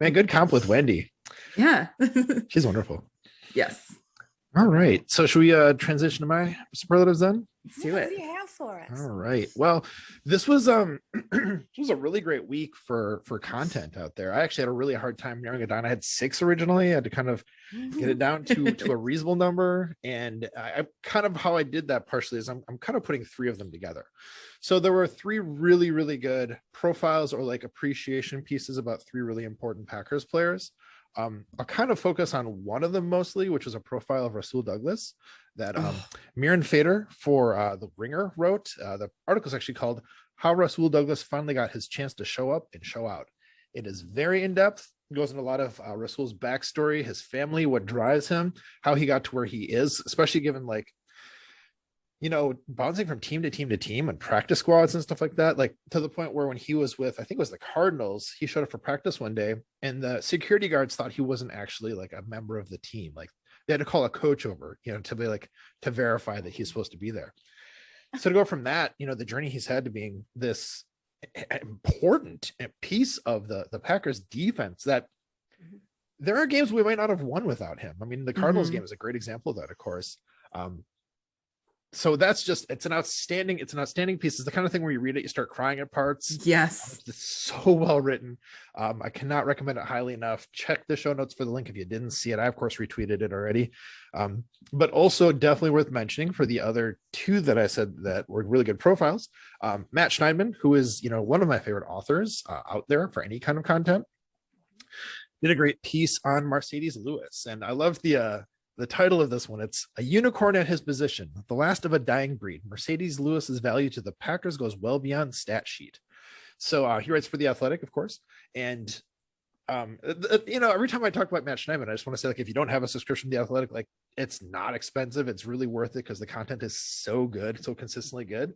Man, good comp with Wendy. Yeah. She's wonderful. Yes. All right. So should we transition to my superlatives then? Let's do it. What do you have for us? All right. Well, this was this was a really great week for content out there. I actually had a really hard time narrowing it down. I had 6 originally. I had to kind of get it down to a reasonable number. And I kind of how I did that partially is I'm kind of putting 3 of them together. So there were 3 really, really good profiles or like appreciation pieces about 3 really important Packers players. I'll kind of focus on one of them mostly, which was a profile of Rasul Douglas that Mirin Fader for The Ringer wrote. The article is actually called How Rasul Douglas Finally Got His Chance to Show Up and Show Out. It is very in-depth. It goes into a lot of Rasul's backstory, his family, what drives him, how he got to where he is, especially given like, you know, bouncing from team to team to team and practice squads and stuff like that, like to the point where when he was with, I think it was the Cardinals, he showed up for practice one day and the security guards thought he wasn't actually like a member of the team. Like they had to call a coach over, you know, to be like, to verify that he's supposed to be there. So to go from that, you know, the journey he's had to being this important piece of the Packers defense that there are games we might not have won without him. I mean, the Cardinals game is a great example of that, of course. So that's just, it's an outstanding piece. It's the kind of thing where you read it, you start crying at parts. Yes. It's so well written. I cannot recommend it highly enough. Check the show notes for the link if you didn't see it. I, of course, retweeted it already. But also definitely worth mentioning for the other 2 that I said that were really good profiles. Matt Schneidman, who is, you know, one of my favorite authors out there for any kind of content, did a great piece on Marcedes Lewis. And I love the title of this one. It's A Unicorn at His Position, the Last of a Dying Breed. Marcedes Lewis's value to the Packers goes well beyond stat sheet. So he writes for The Athletic, of course. And, you know, every time I talk about Matt Schneidman, I just want to say, like, if you don't have a subscription to The Athletic, like, it's not expensive. It's really worth it because the content is so good, so consistently good.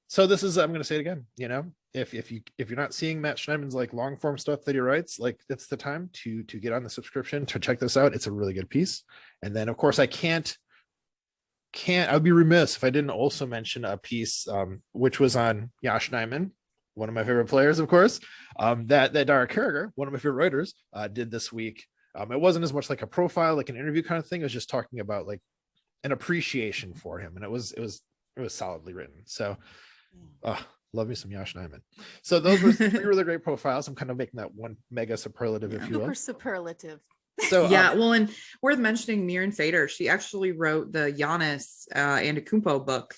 So this is, I'm going to say it again, you know, if you're not seeing Matt Schneidman's like long form stuff that he writes, like it's the time to get on the subscription to check this out. It's a really good piece. And then of course I I'd be remiss if I didn't also mention a piece, which was on Yosh Nijman, one of my favorite players, of course, that Daire Carragher, one of my favorite writers, did this week. It wasn't as much like a profile, like an interview kind of thing. It was just talking about like an appreciation for him. And it was solidly written. So, love me some Yosh Nijman. So those were 3 really great profiles. I'm kind of making that one mega superlative, if you will. Super superlative. So yeah, well, and worth mentioning Mirin Fader. She actually wrote the Giannis Antetokounmpo book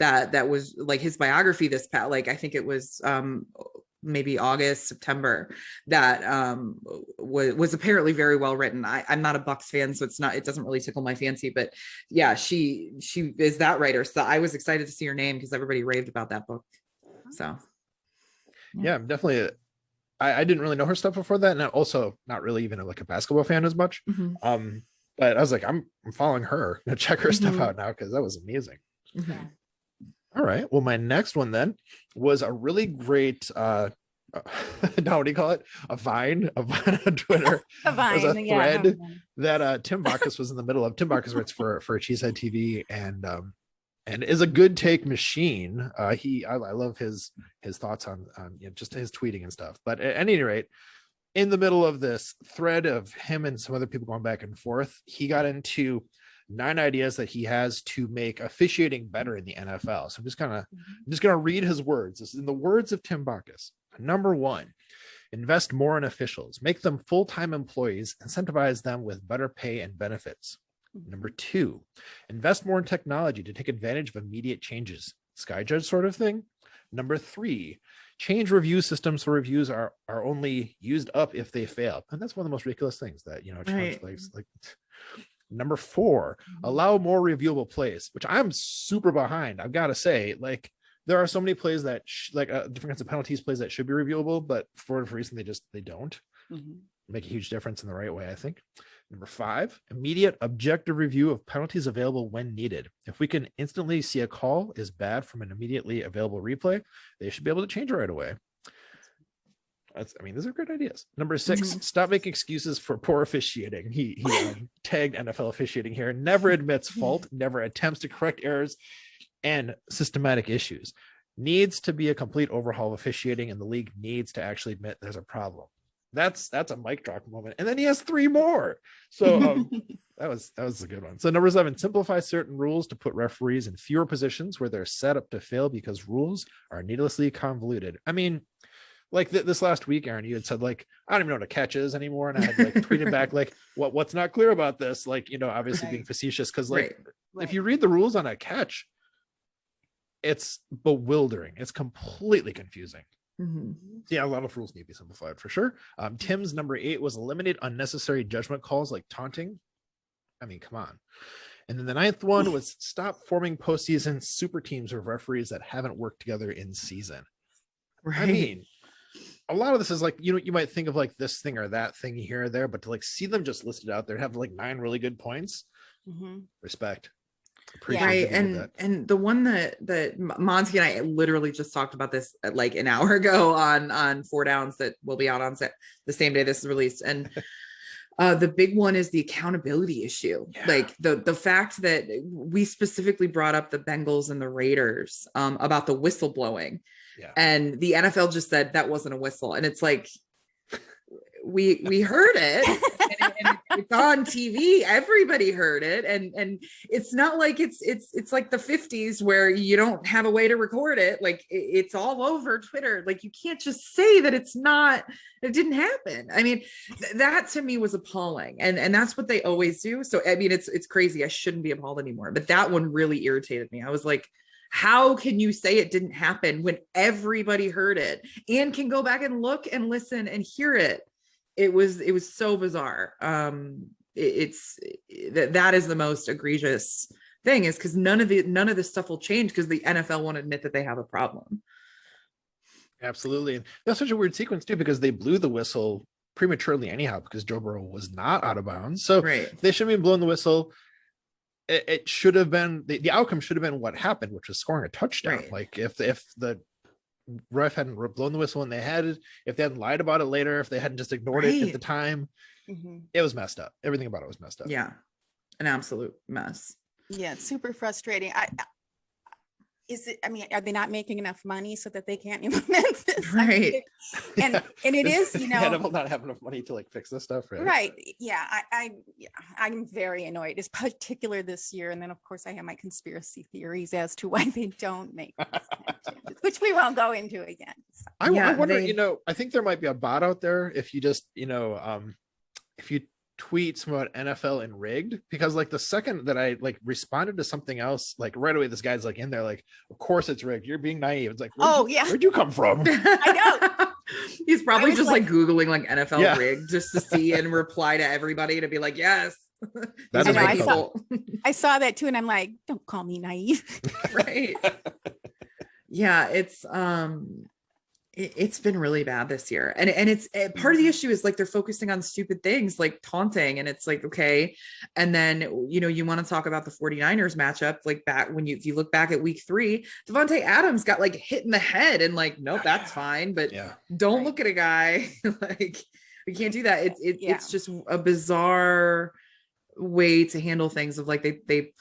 that was like his biography this past, like I think it was maybe August, September, that was apparently very well written. I'm not a Bucks fan, so it doesn't really tickle my fancy, but yeah, she is that writer. So I was excited to see her name because everybody raved about that book. So yeah, I'm definitely I didn't really know her stuff before that, and I'm also not really even like a basketball fan as much. But I was like, I'm following her. I'm gonna check her stuff out now because that was amazing. All right. Well, my next one then was a really great now what do you call it? A vine on Twitter. A vine. It was a thread that Tim Bacchus was in the middle of. Tim Bacchus writes for Cheesehead TV and is a good take machine. I love his thoughts on you know, just his tweeting and stuff. But at any rate, in the middle of this thread of him and some other people going back and forth, he got into 9 ideas that he has to make officiating better in the NFL. So I'm just gonna read his words. This is in the words of Tim Bacchus. Number 1, invest more in officials, make them full-time employees, incentivize them with better pay and benefits. Number 2, invest more in technology to take advantage of immediate changes, sky judge sort of thing. Number 3, change review systems so reviews are only used up if they fail. And that's one of the most ridiculous things that, you know, like. Number 4, allow more reviewable plays, which I'm super behind. I've got to say, like, there are so many plays that different kinds of penalties plays that should be reviewable, but for whatever reason, they don't make a huge difference in the right way, I think. Number 5, immediate objective review of penalties available when needed. If we can instantly see a call is bad from an immediately available replay, they should be able to change it right away. These are great ideas. Number 6, stop making excuses for poor officiating. He tagged NFL officiating here. Never admits fault, never attempts to correct errors and systematic issues. Needs to be a complete overhaul of officiating, and the league needs to actually admit there's a problem. that's a mic drop moment. And then he has 3 more. So that was a good one. So number 7, simplify certain rules to put referees in fewer positions where they're set up to fail because rules are needlessly convoluted. I mean, like this last week, Erin, you had said like, I don't even know what a catch is anymore. And I had like tweeted back like, what's not clear about this? Like, obviously being facetious. Cause like, if you read the rules on a catch, it's bewildering. It's completely confusing. Mm-hmm. Yeah, a lot of rules need to be simplified for sure. Tim's number 8 was eliminate unnecessary judgment calls like taunting. I mean, come on. And then the 9th one was stop forming postseason super teams of referees that haven't worked together in season. Right. I mean, a lot of this is like, you might think of like this thing or that thing here or there, but to like see them just listed out there, have like 9 really good points. Respect. Right. And the one that Monty and I literally just talked about this like an hour ago on 4 Downs that will be out on set the same day this is released. And the big one is the accountability issue. Yeah. Like the fact that we specifically brought up the Bengals and the Raiders about the whistle blowing. Yeah. And the NFL just said that wasn't a whistle. And it's like, we heard it and it's on TV. Everybody heard it. And it's not like it's like the 50s where you don't have a way to record it. Like it's all over Twitter. Like you can't just say that it didn't happen. I mean, that to me was appalling. And that's what they always do. So, I mean, it's crazy. I shouldn't be appalled anymore, but that one really irritated me. I was like, how can you say it didn't happen when everybody heard it and can go back and look and listen and hear it? It was so bizarre. It's that is the most egregious thing, is because none of this stuff will change because the NFL won't admit that they have a problem. Absolutely. And that's such a weird sequence too, because they blew the whistle prematurely anyhow, because Joe Burrow was not out of bounds. So they shouldn't be blowing the whistle. It should have been, the outcome should have been what happened, which was scoring a touchdown. Right. Like if the ref hadn't blown the whistle and if they hadn't lied about it later, if they hadn't just ignored it at the time, it was messed up. Everything about it was messed up. Yeah. An absolute mess. Yeah. It's super frustrating. Are they not making enough money so that they can't implement this? Right. And it is, not have enough money to like fix this stuff. Right. Yeah. I'm very annoyed. It's particular this year. And then of course I have my conspiracy theories as to why they don't make changes, which we won't go into again. So. I wonder, I think there might be a bot out there if you just, if you tweet some about NFL and rigged, because like the second that I like responded to something else, like right away this guy's like in there like, of course it's rigged, you're being naive. It's like, where'd you come from? I know. He's probably just like googling like NFL rigged just to see and reply to everybody to be like, yes. I saw that too, and I'm like, don't call me naive. Right. Yeah, it's been really bad this year. And it's part of the issue is like they're focusing on stupid things like taunting, and it's like, okay. And then, you want to talk about the 49ers matchup, like back when if you look back at week 3, Devontae Adams got like hit in the head and like, nope, that's fine. But don't look at a guy like we can't do that. It's just a bizarre way to handle things of like they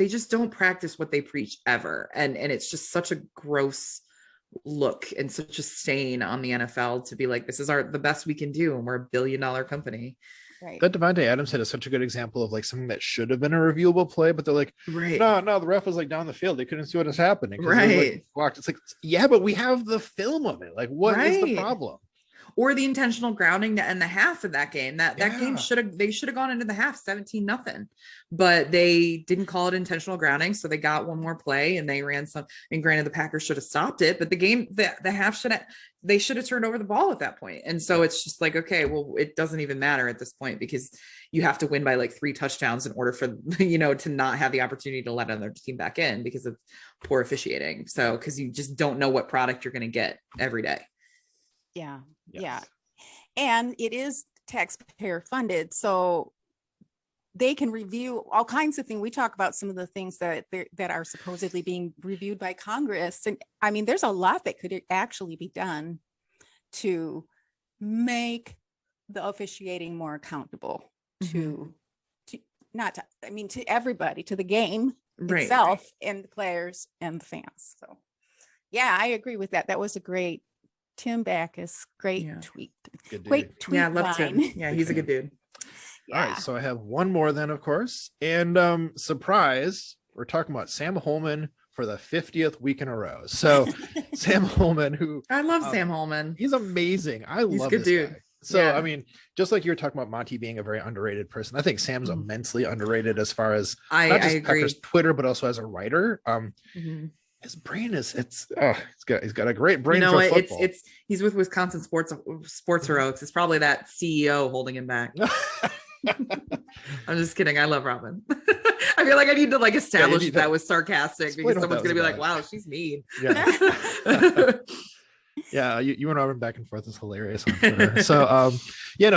just don't practice what they preach ever. And it's just such a gross look and such a stain on the NFL to be like, this is the best we can do, and we're $1 billion company. Right. That Devontae Adams hit is such a good example of like something that should have been a reviewable play, but they're like, no, the ref was like down the field, they couldn't see what was happening. Right. Like, it's like, yeah, but we have the film of it. Like, what is the problem? Or the intentional grounding and the half of that game. That game should have gone into the half 17-0, but they didn't call it intentional grounding. So they got one more play and they ran some, and granted the Packers should have stopped it, but the game, the half they should have turned over the ball at that point. And so it's just like, okay, well, it doesn't even matter at this point because you have to win by like 3 touchdowns in order for, to not have the opportunity to let another team back in because of poor officiating. So, cause you just don't know what product you're going to get every day. Yeah. Yes. Yeah. And it is taxpayer funded. So they can review all kinds of things. We talk about some of the things that are supposedly being reviewed by Congress. And I mean, there's a lot that could actually be done to make the officiating more accountable to everybody, to the game itself and the players and the fans. So yeah, I agree with that. That was a great Tim Backus, great Yeah. tweet. Good dude. Great tweet. Yeah, I love Tim. line. Yeah, he's a good dude. All right, so I have one more then, of course. And surprise, we're talking about Sam Holman for the 50th week in a row. So Sam Holman, who I love Sam Holman. he's amazing. He's love a good this dude. guy. So Yeah. I mean, just like you were talking about Monty being a very underrated person, I think Sam's immensely underrated as far as not just I agree. Pecker's Twitter, but also as a writer. Mhm. His brain is he's got a great brain You know for what? football. It's he's with Wisconsin sports heroics. It's probably that CEO holding him back. I'm just kidding. I love Robin. I feel like I need to like establish need that to was sarcastic explain because what someone's that gonna was be like, about. "Wow, she's mean." Yeah. Yeah, you and Robin back and forth is hilarious on Twitter. So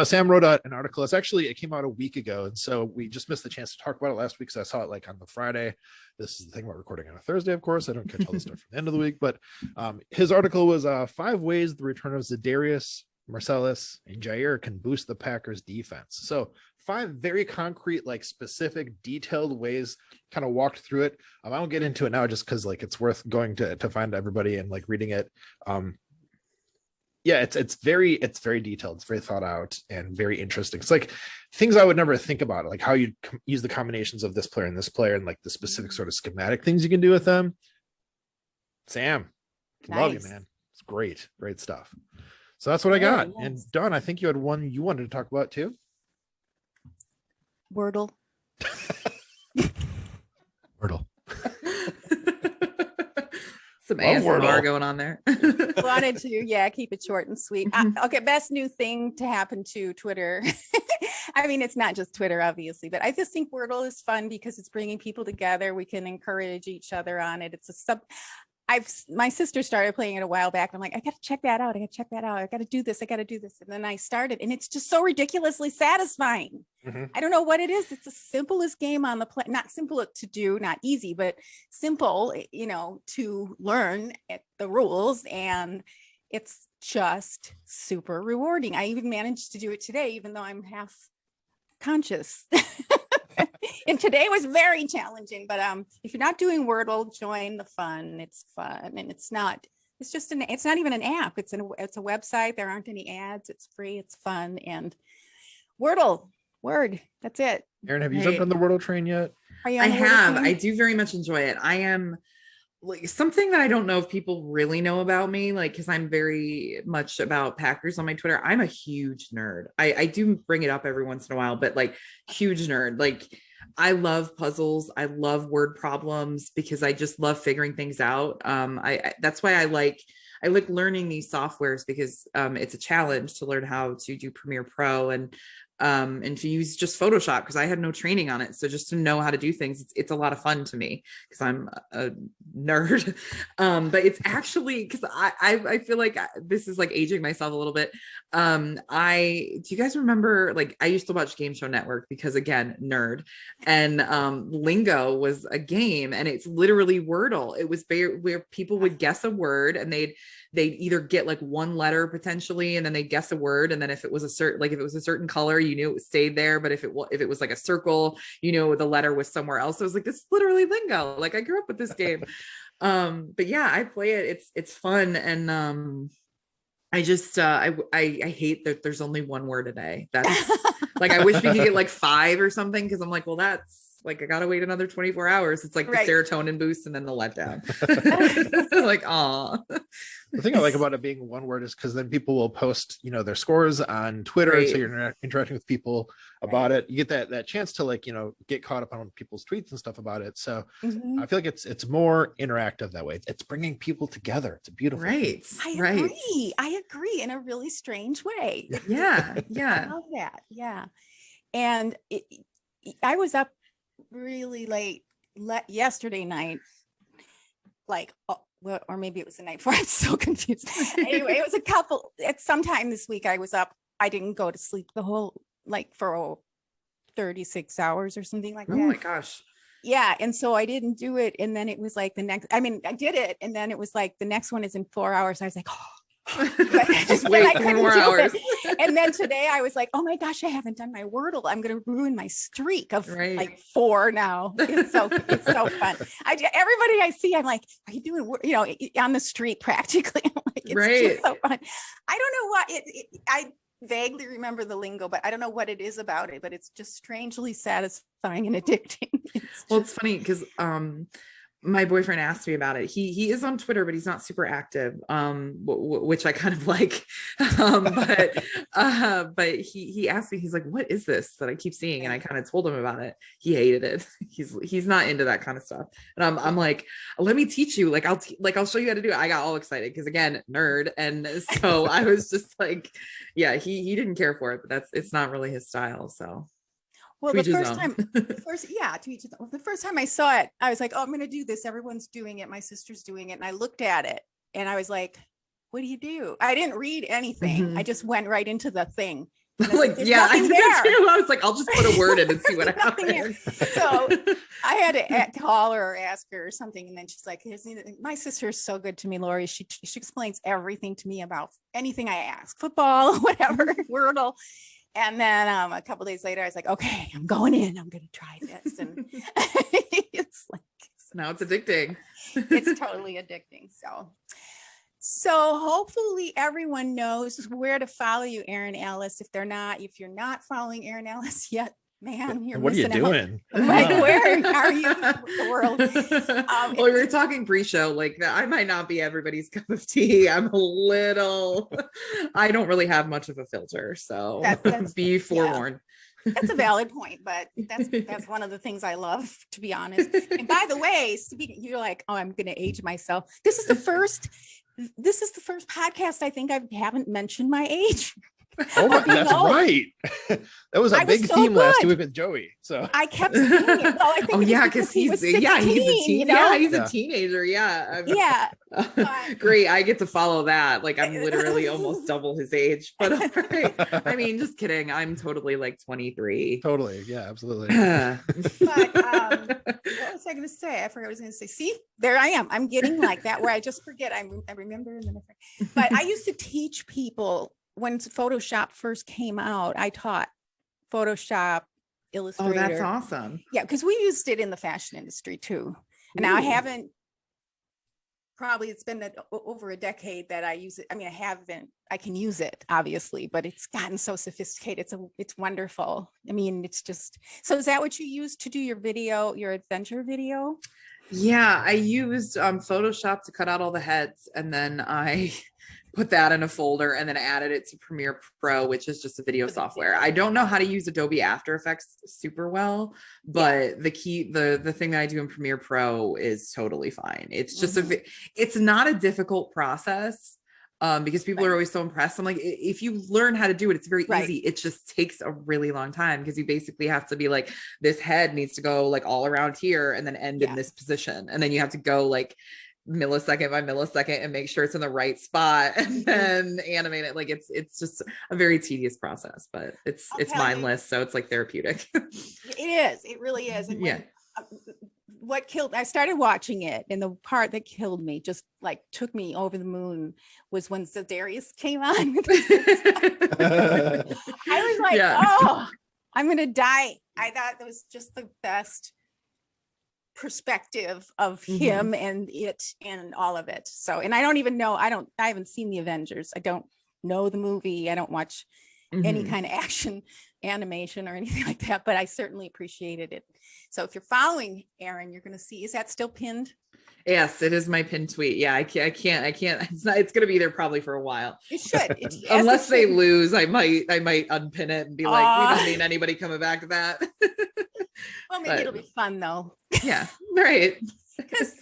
Sam wrote out an article. It came out a week ago, and so we just missed the chance to talk about it last week. So I saw it like on the Friday. This is the thing about recording on a Thursday, of course. I don't catch all the stuff from the end of the week, but his article was 5 ways the return of Za'Darius, Mercilus, and Jaire can boost the Packers defense. So 5 very concrete, like specific, detailed ways, kind of walked through it. I won't get into it now just because like it's worth going to find everybody and like reading it. Yeah, it's very detailed, it's very thought out and very interesting. It's like things I would never think about, like how you use the combinations of this player and like the specific sort of schematic things you can do with them. Sam, love you, Nice. man. It's great stuff. So that's what I got. Very And nice. Dawn, I think you had one you wanted to talk about too. Wordle. Wordle. Some Love ASMR Wordle. going on there. Wanted to keep it short and sweet. Okay, best new thing to happen to Twitter. I mean, it's not just Twitter, obviously, but I just think Wordle is fun because it's bringing people together. We can encourage each other on it. It's my sister started playing it a while back. And I'm like, I got to check that out. I got to do this. And then I started, and it's just so ridiculously satisfying. Mm-hmm. I don't know what it is. It's the simplest game on the planet. Not simple to do, not easy, but simple, to learn the rules. And it's just super rewarding. I even managed to do it today, even though I'm half conscious. And today was very challenging, but if you're not doing Wordle, join the fun. It's fun, and it's not even an app. It's a website. There aren't any ads. It's free. It's fun. And that's it. Erin, have you jumped on the Wordle train yet? Are you I on the Wordle have. train? I do very much enjoy it. I am like something that I don't know if people really know about me, like because I'm very much about Packers on my Twitter. I'm a huge nerd. I do bring it up every once in a while, but like huge nerd. Like I love puzzles. I love word problems because I just love figuring things out. That's why I like learning these softwares because it's a challenge to learn how to do Premiere Pro and to use just Photoshop because I had no training on it. So just to know how to do things, it's a lot of fun to me because I'm a nerd. But it's actually because I feel like this is like aging myself a little bit. Do you guys remember, like I used to watch Game Show Network because again, nerd, and Lingo was a game and it's literally Wordle. It was where people would guess a word and they'd either get like one letter potentially, and then they guess a word. And then if it was a certain color, you knew it stayed there. But if it was like a circle, the letter was somewhere else. So it was like, this is literally Lingo. Like I grew up with this game. But yeah, I play it. It's fun. And I just, I hate that there's only one word a day. That's like, I wish we could get like 5 or something. Cause I'm like, well, that's like, I gotta wait another 24 hours. It's like the serotonin boost and then the letdown. Like, aw. The thing I like about it being one word is because then people will post, their scores on Twitter. Right. So you're interacting with people about it. You get that chance to like, get caught up on people's tweets and stuff about it. So I feel like it's more interactive that way. It's bringing people together. It's a beautiful thing. I agree in a really strange way. Yeah. I love that. Yeah. And I was up really late yesterday night, like, or maybe it was the night before. I'm so confused. Anyway, it was at sometime this week I was up. I didn't go to sleep for 36 hours or something like that. Oh my gosh. Yeah. And so I didn't do it. And then it was like I did it. And then it was like the next one is in 4 hours. I was like, Just wait 4 more hours. And then today I was like, oh my gosh, I haven't done my Wordle. I'm going to ruin my streak of like 4 now. It's so fun. Everybody I see, I'm like, are you doing, on the street practically? I'm like, it's just so fun. I don't know what I vaguely remember the lingo, but I don't know what it is about it, but it's just strangely satisfying and addicting. It's funny because my boyfriend asked me about it. He is on Twitter, but he's not super active, which I kind of like. But he asked me, he's like, what is this that I keep seeing? And I kind of told him about it. He hated it. He's not into that kind of stuff. And I'm like, let me teach you. Like, I'll show you how to do it. I got all excited because, again, nerd. And so I was just like, yeah, he didn't care for it, but it's not really his style. So. Well, the first time I saw it, I was like, oh, I'm going to do this. Everyone's doing it. My sister's doing it. And I looked at it and I was like, what do you do? I didn't read anything. I just went right into the thing. Like, yeah, I did too. I was like, I'll just put a word in and see what happens. So I had to call her or ask her or something. And then she's like, my sister is so good to me, Lori. She explains everything to me about anything I ask, football, whatever, Wordle. And then a couple days later, I was like, okay, I'm going in. I'm going to try this. And it's like, now it's addicting. It's totally addicting. So hopefully everyone knows where to follow you, Erin, Alyce. If you're not following Erin, Alyce yet, man, what are you doing? Like, where are you in the world? Well, we were talking pre-show, like I might not be everybody's cup of tea. I don't really have much of a filter, so that's be forewarned. Yeah. That's a valid point, but that's one of the things I love, to be honest. And by the way, you're like, oh, I'm going to age myself. This is the first podcast I think I haven't mentioned my age. Oh, that's right. That was a big theme last week with Joey. So I kept seeing it. Well, I think because he's a teenager. Yeah. Great. I get to follow that. Like, I'm literally almost double his age. But all right. I mean, just kidding. I'm totally like 23. Totally. Yeah, absolutely. But what was I going to say? I forgot what I was going to say. See, there I am. I'm getting like that where I just forget. I remember and then I forget. But I used to teach people. When Photoshop first came out, I taught Photoshop, Illustrator. Oh, that's awesome. Yeah, because we used it in the fashion industry too. And now I haven't, probably it's been over a decade that I use it. I mean, I can use it obviously, but it's gotten so sophisticated. It's wonderful. I mean, it's just, so is that what you use to do your video, your adventure video? Yeah, I used Photoshop to cut out all the heads, and then I put that in a folder and then added it to Premiere Pro, which is just a video software. I don't know how to use Adobe After Effects super well, but the thing that I do in Premiere Pro is totally fine. It's just it's not a difficult process because people are always so impressed. I'm like, if you learn how to do it, it's very easy. It just takes a really long time because you basically have to be like, this head needs to go like all around here and then end in this position. And then you have to go like millisecond by millisecond and make sure it's in the right spot and then animate it. Like it's just a very tedious process, but it's mindless. So it's like therapeutic. It really is. And I started watching it, and the part that killed me, just like took me over the moon, was when Za'Darius came on. I was like, oh, I'm going to die. I thought that was just the best perspective of him and it and all of it. So, and I don't even know, I haven't seen the Avengers. I don't know the movie. I don't watch any kind of action animation or anything like that, but I certainly appreciated it. So if you're following Erin, you're going to see, is that still pinned? Yes, it is my pinned tweet. Yeah, I can't. It's going to be there probably for a while. It should. Unless they lose, I might unpin it and be like, we don't need anybody coming back to that. Well, maybe it'll be fun though. Yeah, right. Because,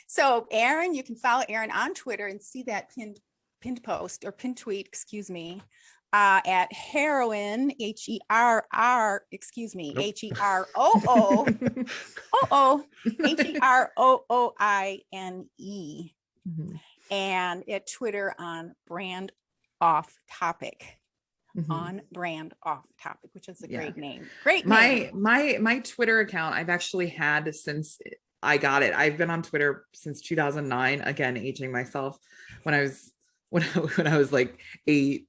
so Erin, you can follow Erin on Twitter and see that pinned post or pinned tweet, excuse me, at heroin, HEROO, HEROOINE, and at Twitter on Brand Off Topic. On Brand Off Topic, which is a great name. Great name. My Twitter account I've actually had since I got it. I've been on Twitter since 2009. Again, aging myself. When I was when I was like 8.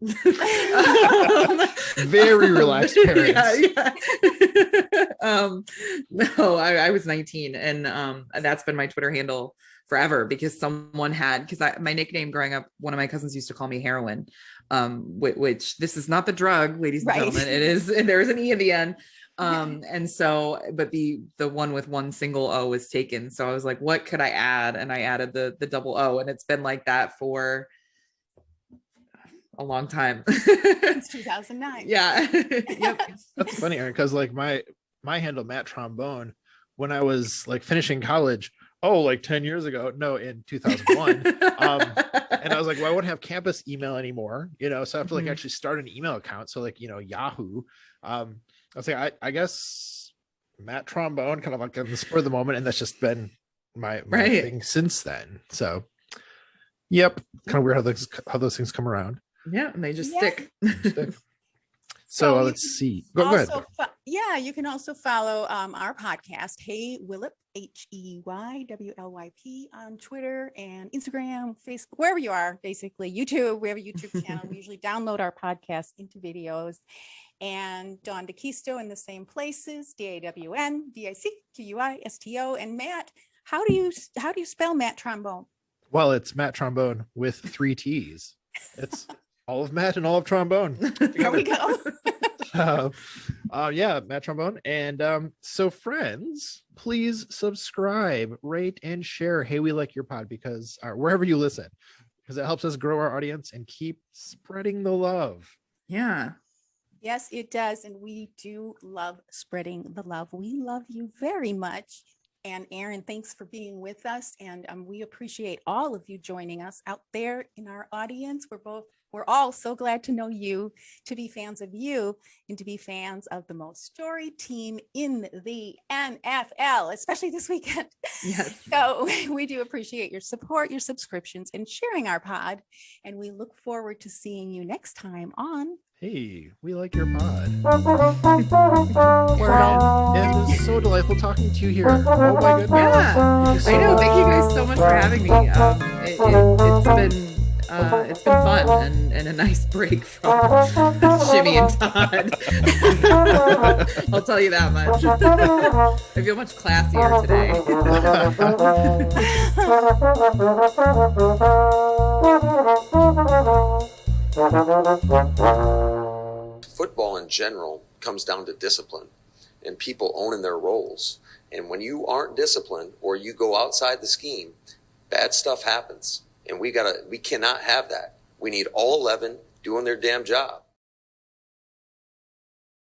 Very relaxed parents. No, I was 19, and that's been my Twitter handle forever, because someone had, because my nickname growing up, one of my cousins used to call me heroin, which this is not the drug, ladies and gentlemen. It is, there is an E in the end. And so, but the one with one single O was taken. So I was like, what could I add? And I added the double O, and it's been like that for a long time. Since 2009. Yeah. Yep. That's funny, Erin, because like my handle, Matt Trombone, when I was like finishing college, like 10 years ago, no, in 2001. And I was like, well, I wouldn't have campus email anymore, so I have to like actually start an email account. So like, Yahoo. I was like, I guess Matt Trombone, kind of like on the spur of the moment, and that's just been my thing since then. So yep, kind of weird how those things come around. Yeah, and they just stick. So let's see. Go ahead. You can also follow our podcast, Hey Willip, HEYWLYP, on Twitter and Instagram, Facebook, wherever you are, basically YouTube. We have a YouTube channel. We usually download our podcast into videos. And Dawn DeKisto in the same places, DAWNDICQUISTO. And Matt, how do you spell Matt Trombone? Well, it's Matt Trombone with 3 T's. It's all of Matt and all of Trombone. There we go. Matt Trombone. And so friends, please subscribe, rate, and share Hey We Like Your Pod, because wherever you listen, because it helps us grow our audience and keep spreading the love. Yeah. Yes, it does. And we do love spreading the love. We love you very much. And Erin, thanks for being with us. And we appreciate all of you joining us out there in our audience. We're all so glad to know you, to be fans of you, and to be fans of the most storied team in the NFL, especially this weekend. Yes. So we do appreciate your support, your subscriptions, and sharing our pod. And we look forward to seeing you next time on Hey, we like your pod. Wordle. It was so delightful talking to you here. Oh my goodness. Yeah, I know. Thank you guys so much for having me. It's been fun and a nice break from Shimmy and Todd. I'll tell you that much. I feel much classier today. Football in general comes down to discipline and people owning their roles. And when you aren't disciplined or you go outside the scheme, bad stuff happens. And we cannot have that. We need all 11 doing their damn job.